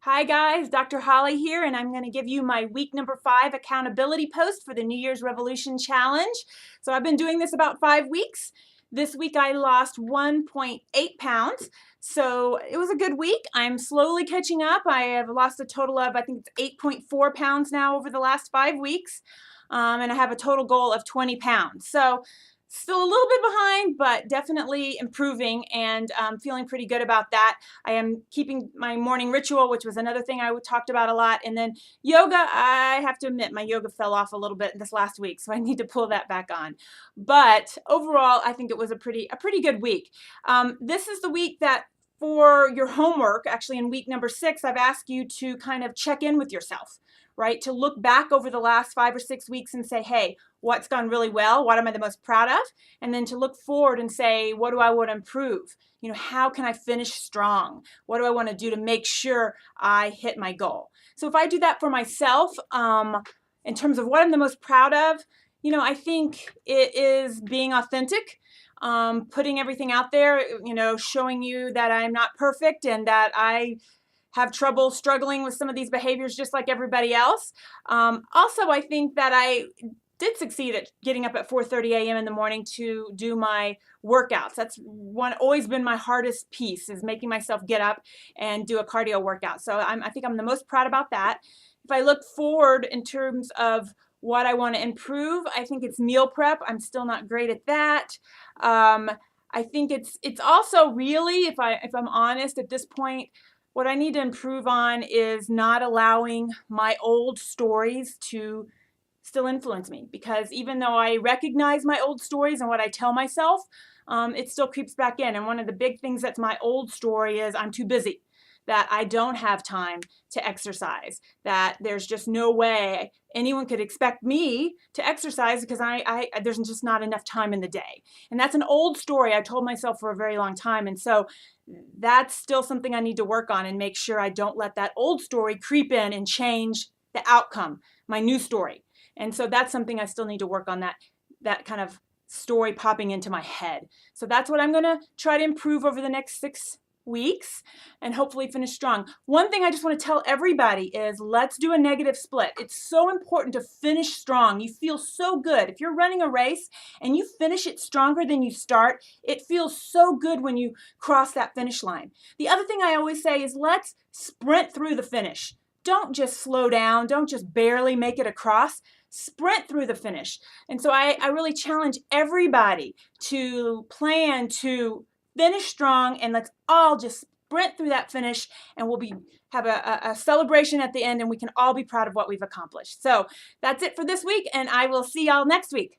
Hi guys, Dr. Holly here, and I'm going to give you my week number 5 accountability post for the New Year's Revolution Challenge. So I've been doing this about 5 weeks. This week I lost 1.8 pounds, so it was a good week. I'm slowly catching up. I have lost a total of, I think it's 8.4 pounds now over the last 5 weeks, and I have a total goal of 20 pounds. So still a little bit behind, but definitely improving, and feeling pretty good about that. I am keeping my morning ritual, which was another thing I talked about a lot. And then yoga, I have to admit my yoga fell off a little bit this last week, so I need to pull that back on. But overall, I think it was a pretty good week. This is the week that for your homework, actually in week number 6, I've asked you to kind of check in with yourself, right? To look back over the last 5 or 6 weeks and say, hey, what's gone really well? What am I the most proud of? And then to look forward and say, what do I want to improve? You know, how can I finish strong? What do I want to do to make sure I hit my goal? So if I do that for myself, in terms of what I'm the most proud of, you know, I think it is being authentic, putting everything out there, you know, showing you that I'm not perfect and that I have trouble struggling with some of these behaviors just like everybody else. Also, I think that I did succeed at getting up at 4:30 a.m. in the morning to do my workouts. That's always been my hardest piece, is making myself get up and do a cardio workout. So I think I'm the most proud about that. If I look forward in terms of what I want to improve, I think it's meal prep. I'm still not great at that. I think it's also really, if I'm honest at this point, what I need to improve on is not allowing my old stories to still influence me, because even though I recognize my old stories and what I tell myself, it still creeps back in. And one of the big things that's my old story is I'm too busy, that I don't have time to exercise, that there's just no way anyone could expect me to exercise because there's just not enough time in the day. And that's an old story I told myself for a very long time. And so that's still something I need to work on and make sure I don't let that old story creep in and change the outcome, my new story. And so that's something I still need to work on, that kind of story popping into my head. So that's what I'm going to try to improve over the next 6 weeks and hopefully finish strong. One thing I just want to tell everybody is, let's do a negative split. It's so important to finish strong. You feel so good. If you're running a race and you finish it stronger than you start, it feels so good when you cross that finish line. The other thing I always say is, let's sprint through the finish. Don't just slow down. Don't just barely make it across. Sprint through the finish. And so I really challenge everybody to plan to finish strong, and let's all just sprint through that finish, and we'll have a celebration at the end, and we can all be proud of what we've accomplished. So that's it for this week, and I will see y'all next week.